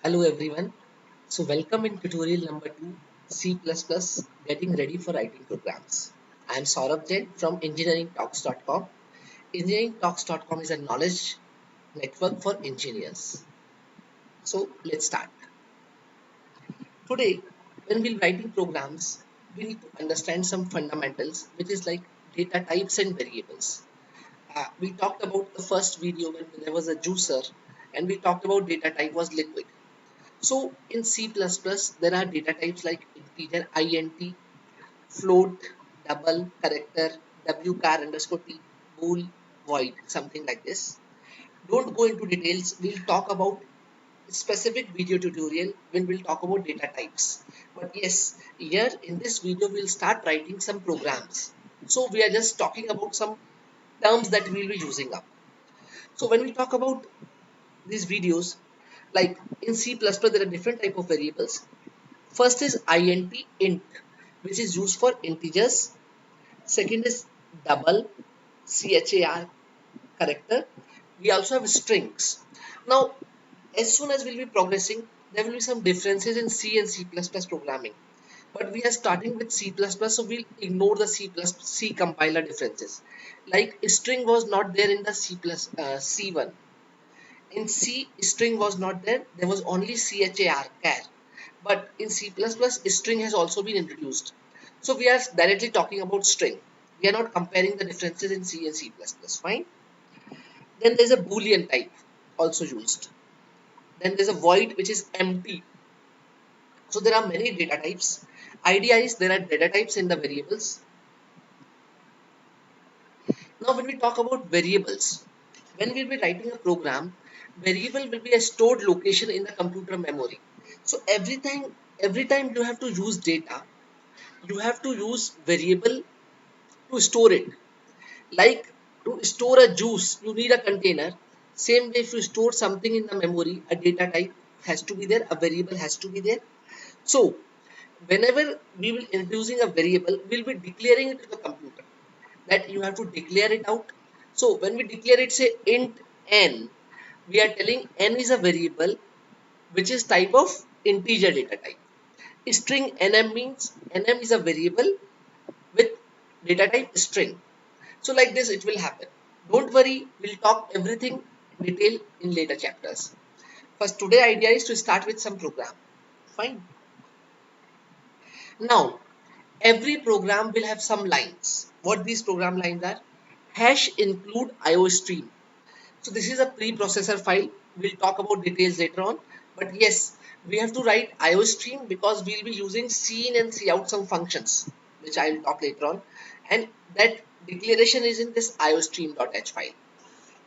Hello everyone. So welcome in tutorial number 2 C++ getting ready for writing programs. I am Saurabh Jain from engineeringtalks.com. Engineeringtalks.com is a knowledge network for engineers. So let's start. Today when we're writing programs we need to understand some fundamentals which is like data types and variables. We talked about the first video when there was a juicer and we talked about data type was liquid. So in C++, there are data types like integer int, float, double, character, wchar underscore t, bool, void, something like this. Don't go into details. We'll talk about specific video tutorial when we'll talk about data types. But yes, here in this video, we'll start writing some programs. So we are just talking about some terms that we'll be using up. So when we talk about these videos, like in C++, there are different type of variables. First is int, which is used for integers. Second is double, char, character. We also have strings. Now, as soon as we'll be progressing, there will be some differences in C and C++ programming. But we are starting with C++, so we'll ignore the C compiler differences. Like string was not there in the C1. In C, string was not there. There was only char, char. But in C++, string has also been introduced. So we are directly talking about string. We are not comparing the differences in C and C++. Fine. Then there's a Boolean type also used. Then there's a void which is empty. So there are many data types. Idea is there are data types in the variables. Now when we talk about variables, when we'll be writing a program, variable will be a stored location in the computer memory. So every time you have to use data, you have to use variable to store it. Like to store a juice, you need a container. Same way, if you store something in the memory, a data type has to be there, a variable has to be there. So whenever we will introducing a variable, we'll be declaring it to the computer that you have to declare it out. So when we declare it, say int n, we are telling n is a variable which is type of integer data type. String nm means nm is a variable with data type string. So like this it will happen. Don't worry, we'll talk everything in detail in later chapters. First today idea is to start with some program. Fine. Now every program will have some lines. What these program lines are? Hash include IOStream. So this is a preprocessor file. We'll talk about details later on. But yes, we have to write IOStream because we'll be using scene and cout some functions, which I'll talk later on. And that declaration is in this IOStream.h file.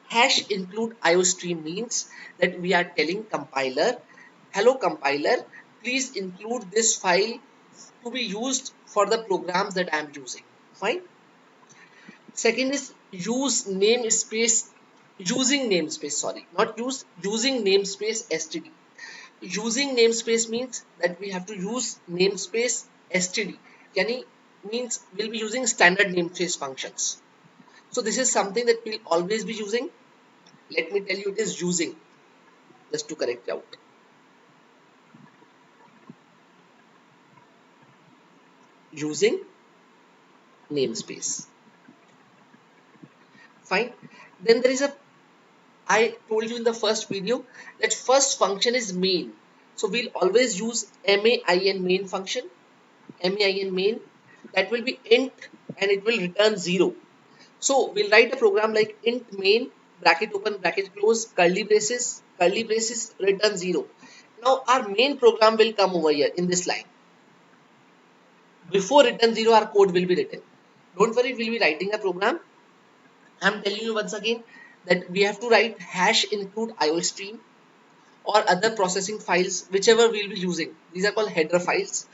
Hash include IOStream means that we are telling compiler, hello compiler, please include this file to be used for the programs that I am using. Fine. Second is use namespace, not using namespace std. Using namespace means that we have to use namespace std. Yani means we'll be using standard namespace functions. So this is something that we'll always be using. Let me tell you it is using, just to correct out. Using namespace. Fine. Then there is a, I told you in the first video that first function is main. So we'll always use main function, main, that will be int and it will return 0. So we'll write a program like int main, bracket open, bracket close, curly braces, return 0. Now our main program will come over here in this line. Before return 0, our code will be written. Don't worry, we'll be writing a program. I'm telling you once again that we have to write hash include IOStream or other processing files, whichever we'll be using. These are called header files.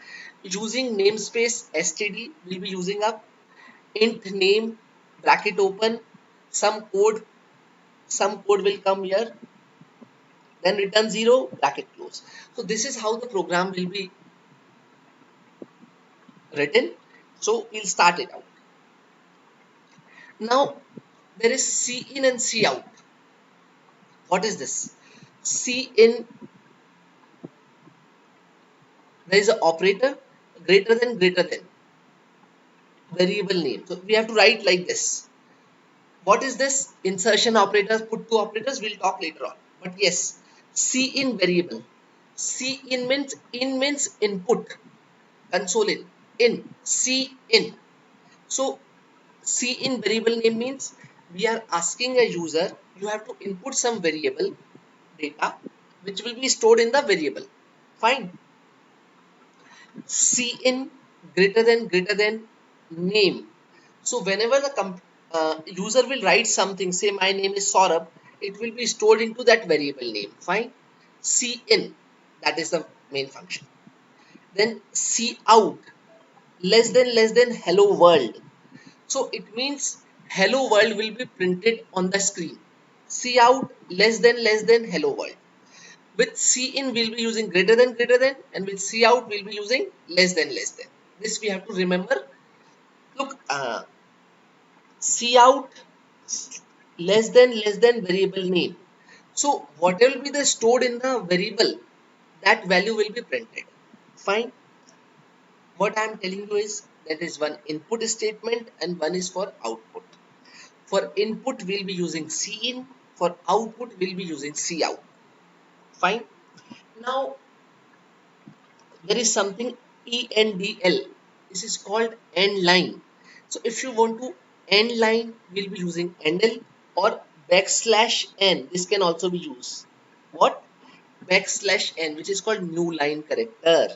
Using namespace std, we'll be using up int name, bracket open, some code will come here, then return 0, bracket close. So this is how the program will be written. So we'll start it out. Now there is cin and cout. What is this? Cin There is an operator greater than variable name. So we have to write like this. What is this? Insertion operators, put two operators, we'll talk later on. But yes, C in variable. C in means input, console in, C in. So C in variable name means we are asking a user, you have to input some variable data which will be stored in the variable. Fine. Cin greater than name. So whenever the user will write something, say my name is Saurabh, it will be stored into that variable name. Fine. Cin, that is the main function. Then cout, less than hello world. So it means hello world will be printed on the screen. Cout less than hello world. With Cin we'll be using greater than, and with Cout we'll be using less than. This we have to remember. Look, Cout less than variable name. So whatever will be the stored in the variable, that value will be printed. Fine. What I am telling you is that is one input statement and one is for output. For input we'll be using Cin. For output we'll be using Cout. Fine. Now there is something ENDL. This is called end line. So if you want to end line, we'll be using endl or backslash n. This can also be used. What? Backslash n, which is called new line character.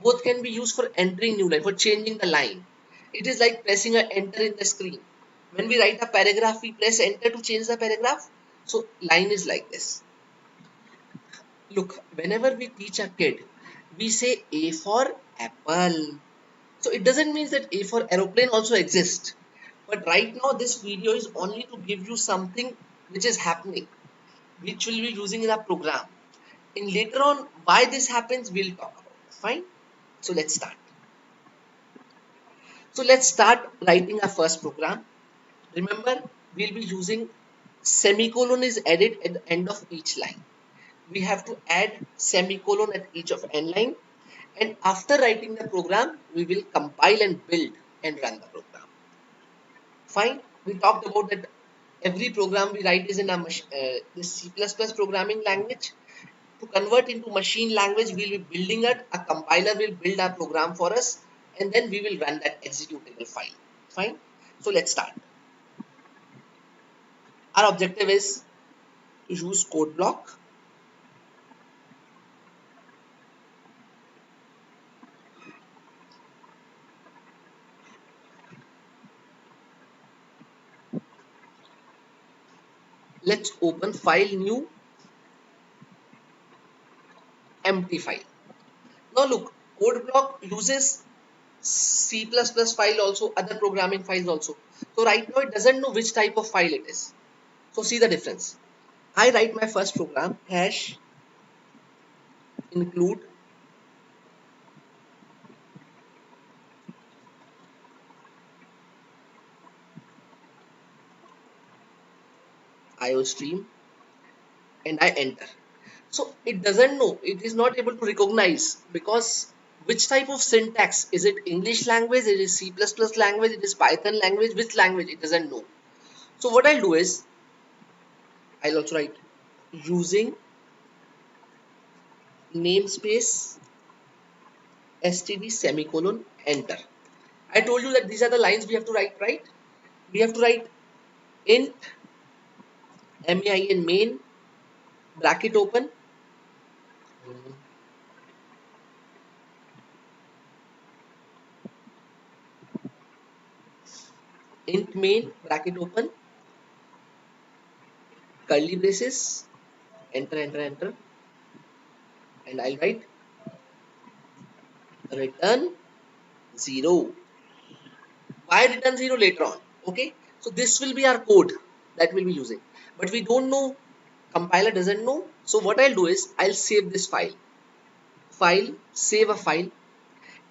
Both can be used for entering new line, for changing the line. It is like pressing a enter in the screen. When we write a paragraph, we press enter to change the paragraph. So line is like this. Look, whenever we teach a kid, we say A for apple. So it doesn't mean that A for aeroplane also exists. But right now this video is only to give you something which is happening, which we'll be using in our program. And later on, why this happens, we'll talk about. Fine? So let's start. So let's start writing our first program. Remember, we'll be using semicolon is added at the end of each line. We have to add semicolon at each of n line, and after writing the program we will compile and build and run the program. Fine. We talked about that every program we write is in a this C++ programming language. To convert into machine language, we'll be building it. A compiler will build our program for us, and then we will run that executable file. Fine. So let's start. Our objective is to use code block. Let's open file new empty file. Now look, code block uses C++ file also, other programming files also. So right now it doesn't know which type of file it is. So see the difference. I write my first program, hash include IOStream, and I enter. So it doesn't know, it is not able to recognize, because which type of syntax, is it English language, it is C++ language, it is Python language, which language, it doesn't know. So what I'll do is, I'll also write using namespace std semicolon enter. I told you that these are the lines we have to write, right? We have to write int main bracket open, int main bracket open, curly braces, enter, and I'll write return 0. Why return 0 later on? Okay, so this will be our code that we'll be using, but we don't know, compiler doesn't know. So what I'll do is I'll save this file, save a file,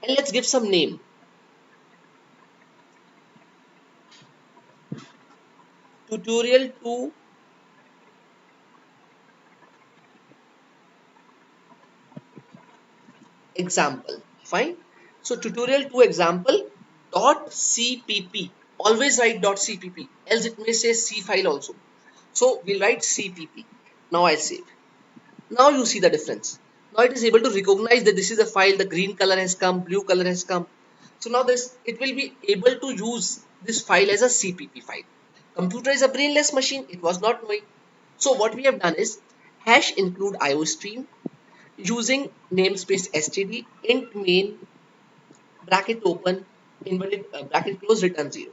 and let's give some name. Tutorial 2 example. Fine. So tutorial to example dot cpp. Always write dot cpp, else it may say C file also. So we'll write cpp. Now I'll save. Now you see the difference. Now it is able to recognize that this is a file. The green color has come, blue color has come. So now this it will be able to use this file as a cpp file. Computer is a brainless machine. It was not knowing. So what we have done is hash include iostream using namespace std int main bracket open inverted bracket close return 0.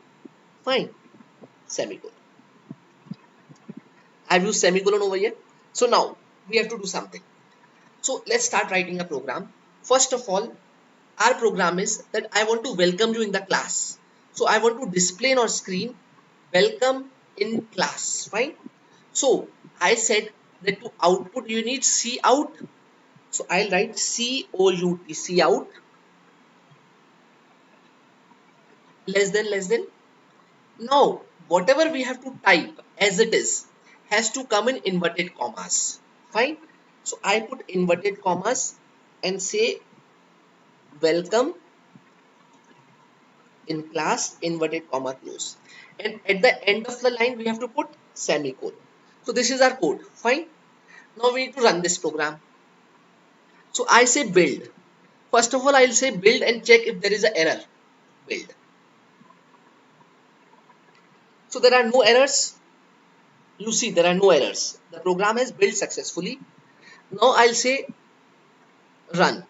Fine. Semicolon. I've used semicolon over here. So now we have to do something. So let's start writing a program. First of all, our program is that I want to welcome you in the class. So I want to display on our screen welcome in class. Fine. So I said that to output you need C out. So I'll write COUT, C out, less than. Now whatever we have to type as it is has to come in inverted commas. Fine. So I put inverted commas and say welcome in class inverted comma close, and at the end of the line we have to put semicolon. So this is our code. Fine. Now we need to run this program. So I say build. First of all, I'll say build and check if there is an error. Build. So there are no errors. You see there are no errors. The program has built successfully. Now I'll say run.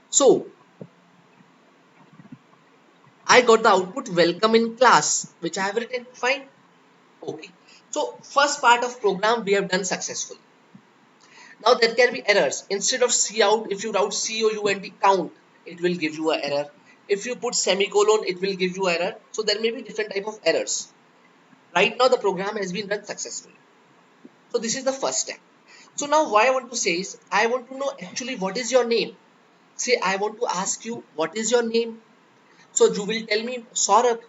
So I got the output welcome in class, which I have written. Fine. Okay. So first part of program we have done successfully. Now there can be errors. Instead of C out, if you route COUNT count, it will give you an error. If you put semicolon, it will give you error. So there may be different type of errors. Right now the program has been run successfully. So this is the first step. So now what I want to say is, I want to know actually what is your name. Say I want to ask you what is your name. So you will tell me Saurabh.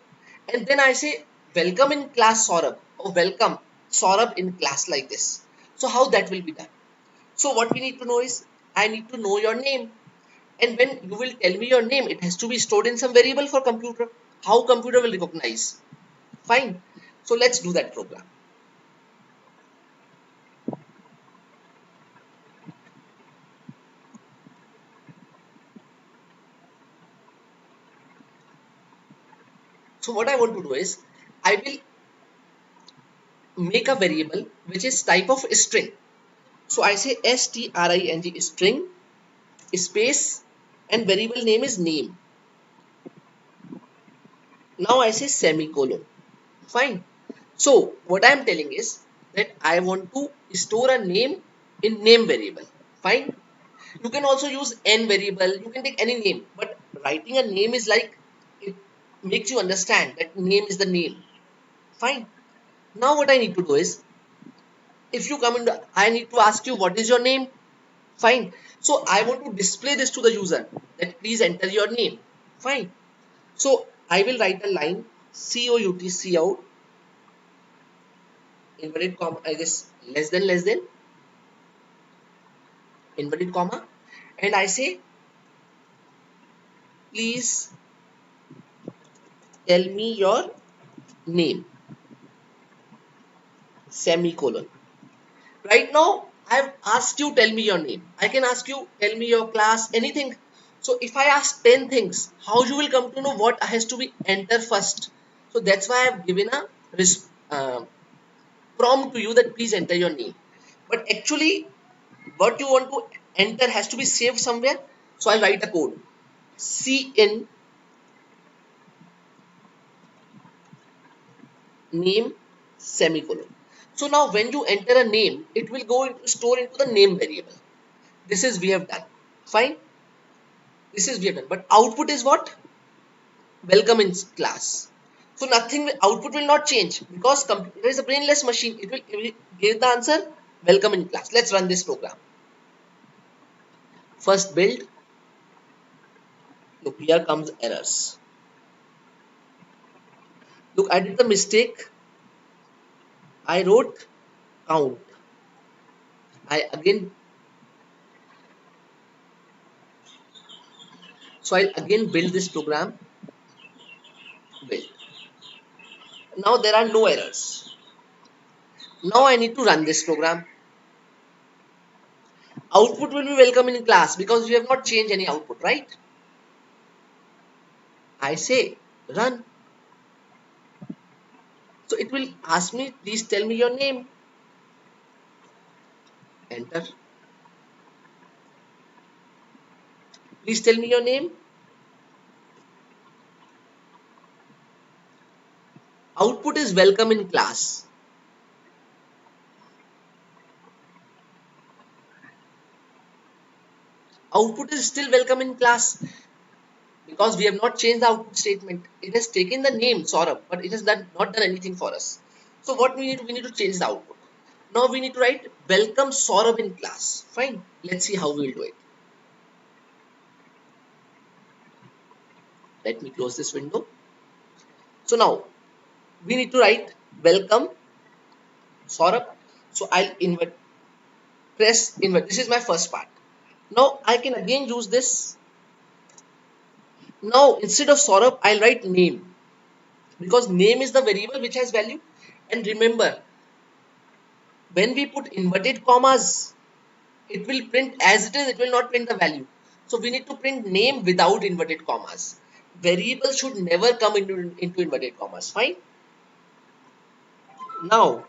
And then I say welcome in class Saurabh, or welcome Saurabh in class, like this. So how that will be done? So what we need to know is, I need to know your name. And when you will tell me your name, it has to be stored in some variable for computer. How computer will recognize? Fine. So let's do that program. So what I want to do is, I will make a variable which is type of string. So I say string string space and variable name is name. Now I say semicolon. Fine. So what I am telling is that I want to store a name in name variable. Fine. You can also use n variable. You can take any name, but writing a name is like, it makes you understand that name is the name. Fine. Now what I need to do is, if you come in, I need to ask you what is your name. Fine. So I want to display this to the user, that please enter your name. Fine. So I will write a line cout inverted comma, I guess less than inverted comma, and I say please tell me your name, semicolon. Right now I've asked you tell me your name. I can ask you tell me your class, anything. So if I ask 10 things, how you will come to know what has to be enter first? So that's why I've given a prompt to you that please enter your name. But actually what you want to enter has to be saved somewhere. So I'll write a code cin name semicolon. So now when you enter a name, it will go into store into the name variable. This is we have done. Fine. This is we have done. But output is what? Welcome in class. So nothing, output will not change because computer is a brainless machine. It will give the answer welcome in class. Let's run this program. First build. Look, here comes errors. Look, I did the mistake. I wrote count. I again, so I'll again build this program, build. Now there are no errors. Now I need to run this program. Output will be welcome in class because we have not changed any output, right? I say run. So it will ask me, please tell me your name. Enter. Please tell me your name. Output is welcome in class. Output is still welcome in class because we have not changed the output statement. It has taken the name Saurabh, but it has not done anything for us. So what we need to change the output. Now we need to write welcome Saurabh in class. Fine. Let's see how we will do it. Let me close this window. So now we need to write welcome Saurabh. So I'll invert, press invert. This is my first part. Now I can again use this. Now instead of Saurabh, I'll write name because name is the variable which has value. And remember, when we put inverted commas, it will print as it is, it will not print the value. So we need to print name without inverted commas. Variable should never come into inverted commas. Fine. Now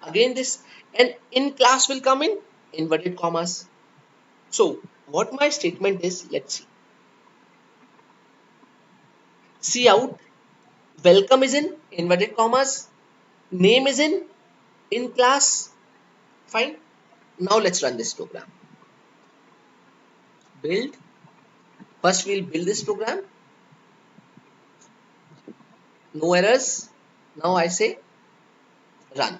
again this, and in class will come in inverted commas. So what my statement is, let's see. See out, welcome is in inverted commas, name is in class. Fine. Now let's run this program. Build. First we'll build this program. No errors. Now I say run.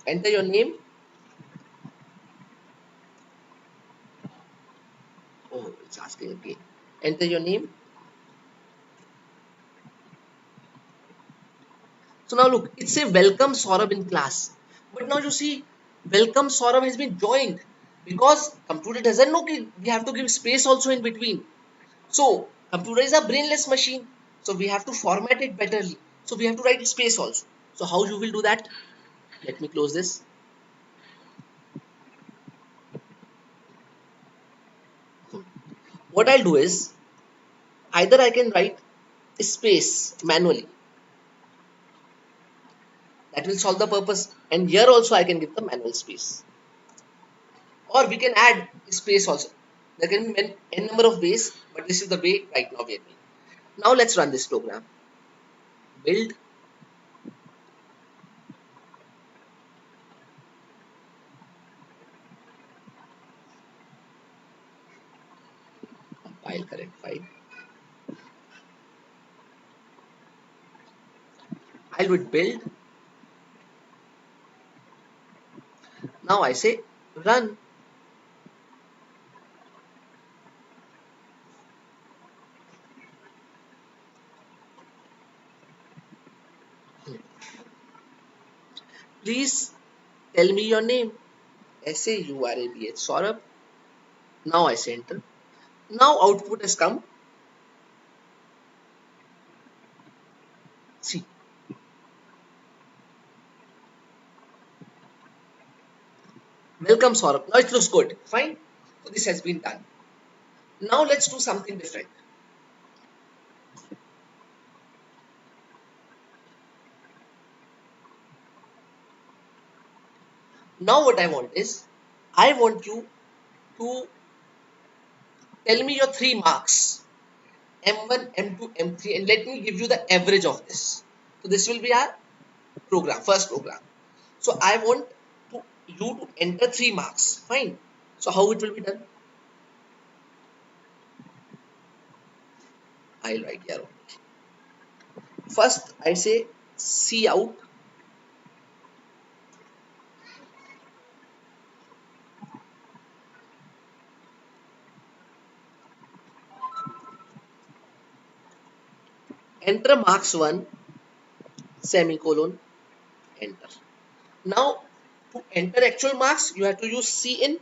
Enter your name. Oh, it's asking again. Enter your name. So now look, it says welcome Saurabh in class. But now you see, welcome Saurabh has been joined because computer doesn't know we have to give space also in between. So computer is a brainless machine. So we have to format it betterly. So we have to write space also. So how you will do that? Let me close this. What I'll do is either I can write space manually. That will solve the purpose. And here also I can give the manual space. Or we can add space also. There can be n number of ways, but this is the way right now we are doing. Now let's run this program. Build. File correct file. I will build. Now I say run. Please tell me your name. Saurabh. Saurabh. Now I say enter. Now output has come. See. Welcome Saurabh. Now it looks good. Fine. So this has been done. Now let's do something different. Now what I want is, I want you to tell me your 3 marks. M1, M2, M3, and let me give you the average of this. So this will be our program, first program. So I want you to enter 3 marks. Fine. So how it will be done? I'll write here. First I say see out. Enter marks 1, semicolon, enter. Now To enter actual marks, you have to use C in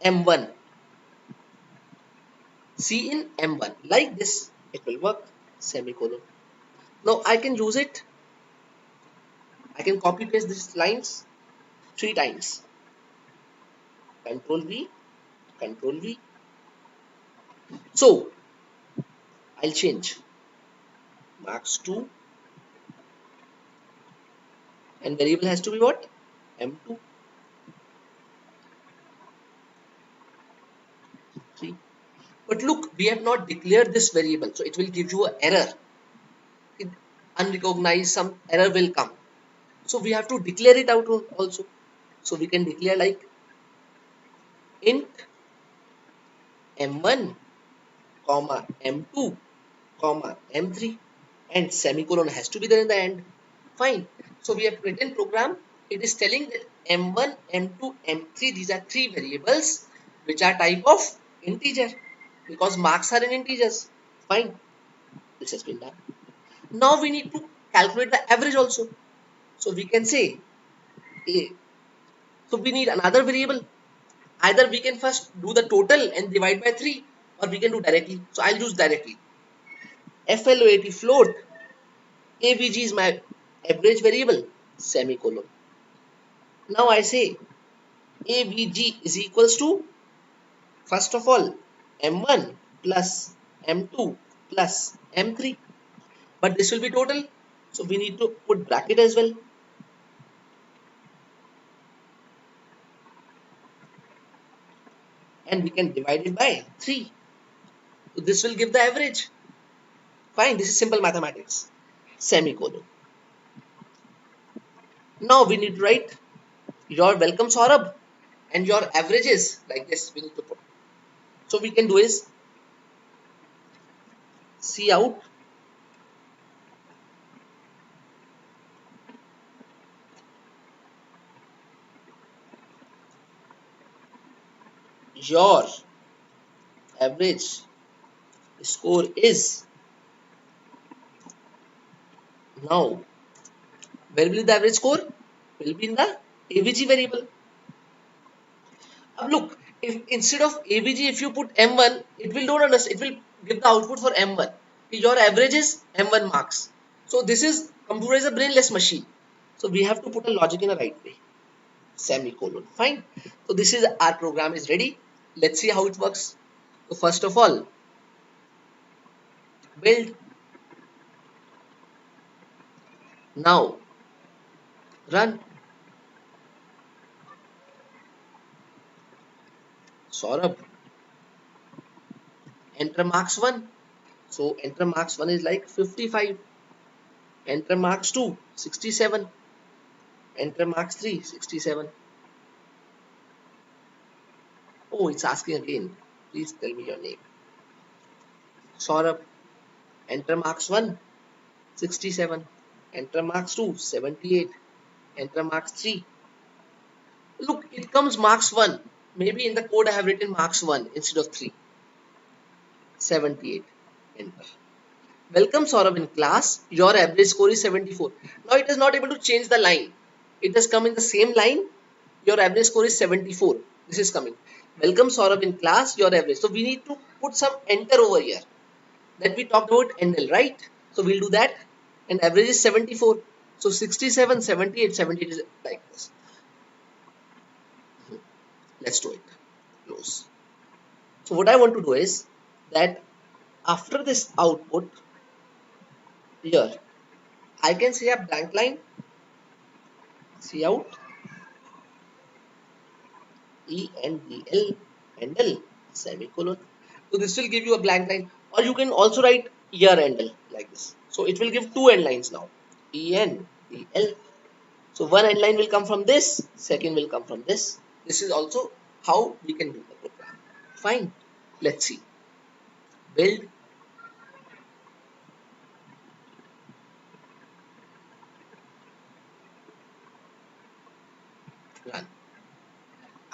M1. C in M1. Like this, it will work. Semicolon. Now I can use it. I can copy paste these lines 3 times. Control V, Control V. So I'll change marks 2 and variable has to be what? M2, 3. But look, we have not declared this variable, so it will give you an error. It unrecognized, some error will come. So we have to declare it out also. So we can declare like int m1 comma m2 comma m3 and semicolon has to be there in the end. Fine. So we have written program. It is telling that m1, m2, m3, these are 3 variables which are type of integer because marks are in integers. Fine. This has been done. Now we need to calculate the average also. So we can say a. So we need another variable. Either we can first do the total and divide by 3 or we can do directly. So I'll use directly. FLOAT float AVG is my average variable semicolon. Now I say AVG is equals to first of all M1 plus M2 plus M3, but this will be total, so we need to put bracket as well. And we can divide it by 3. So this will give the average. Fine, this is simple mathematics. Semicolon. Now we need to write your welcome Saurabh and your averages like this we need to put. So we can do is see out your average score is. Now where will the average score? Will be in the AVG variable. Now look, if instead of AVG if you put M1, it will don't understand, it will give the output for M1. Your average is M1 marks. So this is computer is a brainless machine. So we have to put a logic in the right way. Semicolon. Fine. So this is our program is ready. Let's see how it works. So first of all, build. Now run. Saurabh. Enter marks 1. So enter marks 1 is like 55. Enter marks 2, 67. Enter marks 3, 67. Oh, it's asking again. Please tell me your name. Saurabh. Enter marks 1, 67. Enter marks 2, 78. Enter marks 3. Look, it comes marks 1. Maybe in the code I have written marks 1 instead of 3. 78. Enter. Welcome Saurabh in class. Your average score is 74. Now it is not able to change the line. It has come in the same line. Your average score is 74. This is coming. Welcome Saurabh in class. Your average. So we need to put some enter over here. That we talked about NL, right? So we'll do that. And average is 74. So 67, 78, 78 is like this. Let's do it. Close. So what I want to do is that after this output here, I can say a blank line, see out, ENDL, semicolon. So this will give you a blank line, or you can also write year endl like this. So it will give 2 end lines now, ENDL. So one end line will come from this, second will come from this. This is also how we can do the program. Fine. Let's see. Build. Run.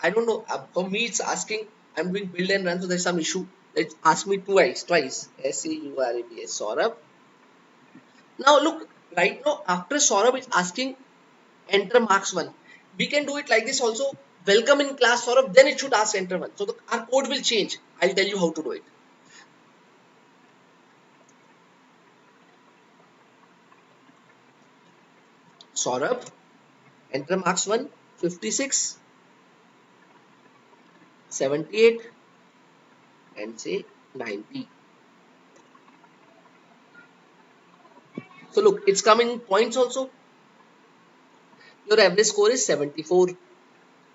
I don't know. For me, it's asking. I'm doing build and run, so there's some issue. It's asked me twice. S-A-U-R-A-B-S. Saurabh. Now look, Right now, after Saurabh is asking enter marks 1, we can do it like this also. Welcome in class Saurabh, then it should ask enter 1. So our code will change. I'll tell you how to do it. Saurabh, enter marks 1, 56, 78, and say 90. So look, it's coming in points also. Your average score is 74.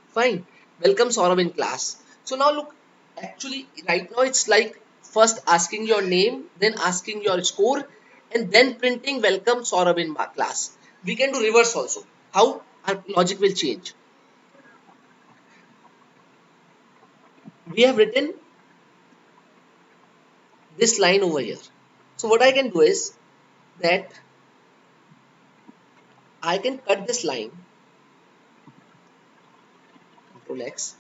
Fine. Welcome Saurabh in class. So now look, actually right now it's like first asking your name, then asking your score, and then printing welcome Saurabh in my class. We can do reverse also. How? Our logic will change. We have written this line over here. So what I can do is that I can cut this line, Control X,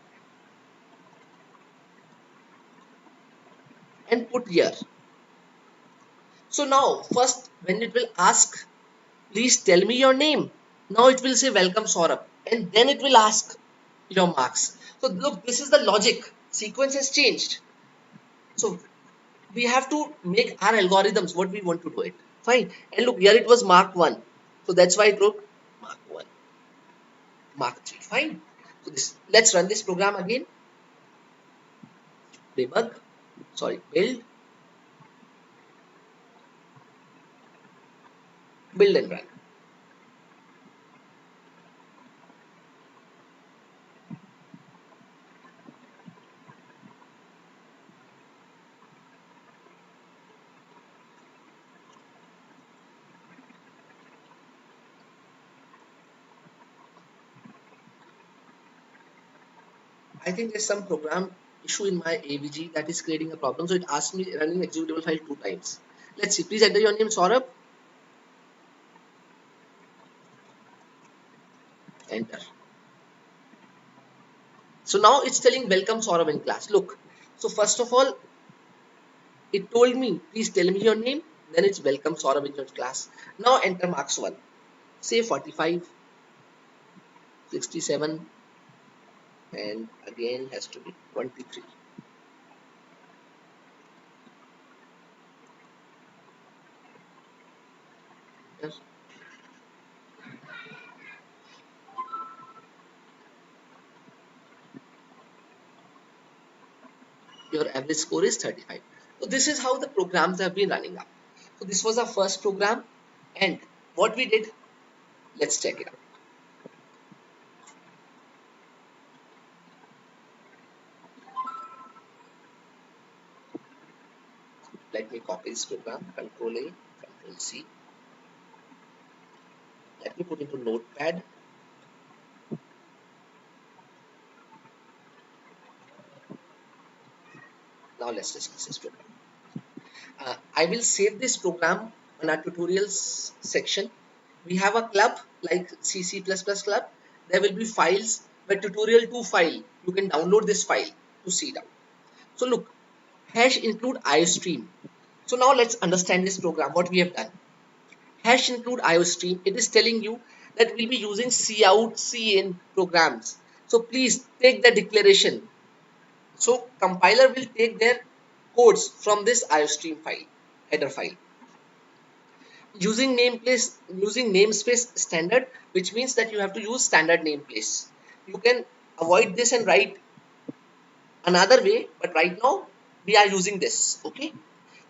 and put here. So now first when it will ask, please tell me your name. Now it will say welcome Saurabh, and then it will ask your marks. So look, this is the logic. Sequence has changed. So we have to make our algorithms what we want to do it. Fine. And look, here it was mark 1. So that's why it wrote mark 1, mark 3. Fine. So this, let's run this program again. Debug, sorry, build and run. I think there's some program issue in my AVG that is creating a problem. So it asked me running executable file 2 times. Let's see. Please enter your name, Saurabh. Enter. So now it's telling welcome Saurabh in class. Look. So first of all, it told me, please tell me your name. Then it's welcome Saurabh in your class. Now enter marks 1. Say 45, 67, and again has to be 23. Yes. Your average score is 35. So this is how the programs have been running up. So this was our first program, and what we did, let's check it out. Let me copy this program, Control A, Control C. Let me put into Notepad. Now let's discuss this program. I will save this program on our tutorials section. We have a club like C++ club. There will be files, but tutorial 2 file. You can download this file to see it out. So look, hash include iostream. So now let's understand this program, what we have done. Hash include iostream, it is telling you that we'll be using cout, cin programs. So please take the declaration. So compiler will take their codes from this iostream file, header file. Using namespace standard, which means that you have to use standard namespace. You can avoid this and write another way, but right now we are using this. Okay.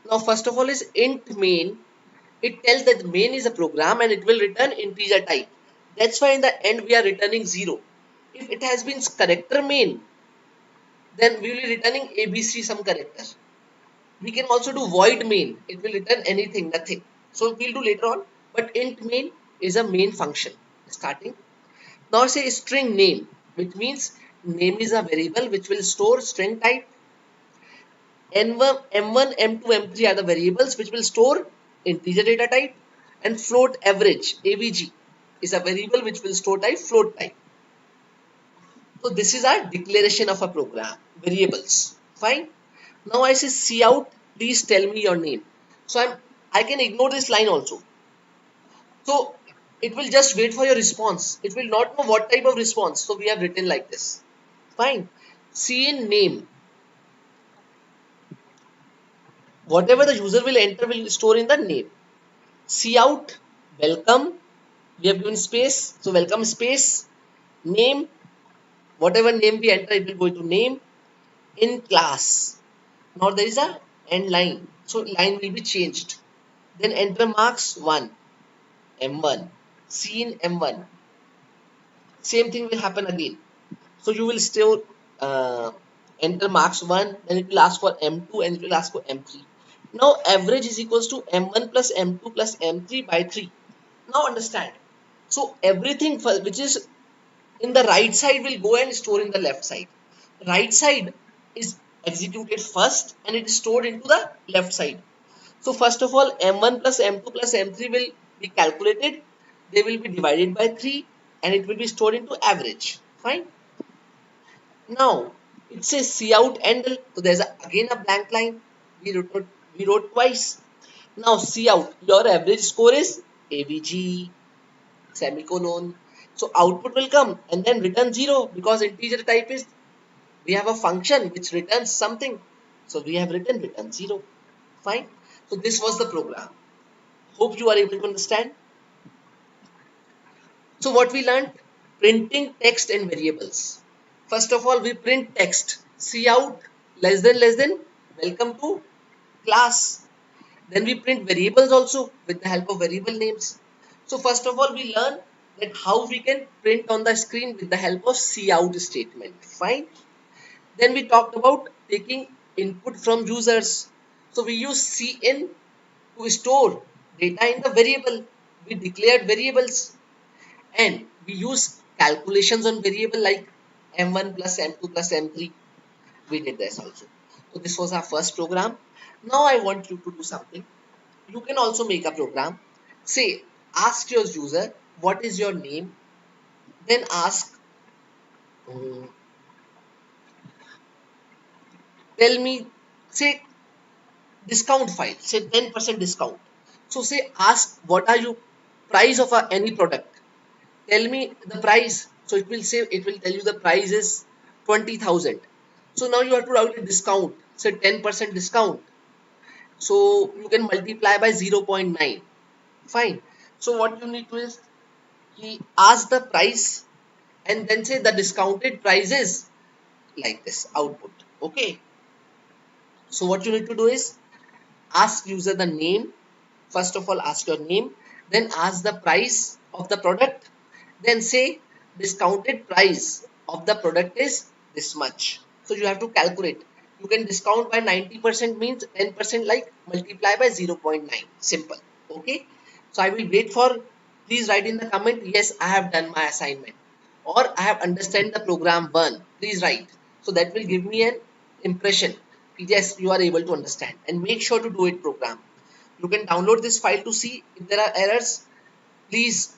Now first of all is int main. It tells that main is a program and it will return integer type. That's why in the end we are returning 0. If it has been character main, then we will be returning ABC some character. We can also do void main. It will return anything, nothing. So we'll do later on. But int main is a main function starting. Now say string name, which means name is a variable which will store string type. M1, M1, M2, M3 are the variables which will store integer data type, and float average AVG is a variable which will store type float type. So this is our declaration of a program, variables. Fine. Now I say cout, please tell me your name. So I can ignore this line also. So it will just wait for your response. It will not know what type of response. So we have written like this. Fine. C in name. Whatever the user will enter will store in the name. C out, welcome. We have given space. So welcome space, name. Whatever name we enter, it will go into name. In class. Now there is a end line. So line will be changed. Then enter marks 1, M1. C in M1. Same thing will happen again. So you will still uh, enter marks 1, then it will ask for M2 and it will ask for M3. Now average is equals to M1 plus M2 plus M3 by 3. Now understand. So everything which is in the right side will go and store in the left side. Right side is executed first and it is stored into the left side. So first of all, M1 plus M2 plus M3 will be calculated. They will be divided by 3 and it will be stored into average. Fine. Now it says C out handle. So there's again a blank line. We wrote twice. Now C out. Your average score is AVG semicolon. So output will come and then return 0 because integer type is, we have a function which returns something. So we have written return 0. Fine. So this was the program. Hope you are able to understand. So what we learned? Printing text and variables. First of all, we print text. See out less than welcome to class. Then we print variables also with the help of variable names. So first of all, we learn that how we can print on the screen with the help of cout statement. Fine. Then we talked about taking input from users. So we use cin to store data in the variable. We declared variables and we use calculations on variable like m1 plus m2 plus m3. We did this also. So this was our first program. Now I want you to do something. You can also make a program. Say, ask your user what is your name, then ask um, tell me, say, discount file, say 10% discount. So say, ask what are you price of any product, tell me the price. So it will say, it will tell you the price is 20,000. So now you have to write a discount, say 10% discount. So you can multiply by 0.9. Fine. So what you need to is, he ask the price and then say the discounted price is like this output. Okay. So what you need to do is, ask user the name. First of all, ask your name, then ask the price of the product, then say discounted price of the product is this much. So you have to calculate. You can discount by 90% means 10% like multiply by 0.9. Simple. Okay. So I will wait for, please write in the comment, yes, I have done my assignment or I have understand the program one. Please write. So that will give me an impression. Yes, you are able to understand, and make sure to do it program. You can download this file to see if there are errors. Please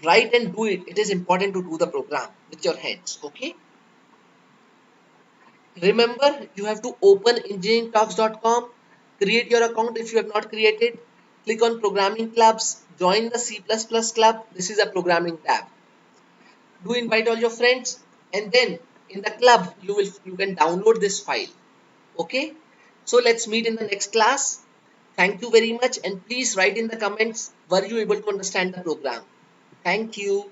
write and do it. It is important to do the program with your hands. Okay. Remember, you have to open engineeringtalks.com, create your account if you have not created. Click on programming clubs, join the C++ club. This is a programming tab. Do invite all your friends, and then in the club you can download this file. Okay. So let's meet in the next class. Thank you very much, and please write in the comments, were you able to understand the program? Thank you.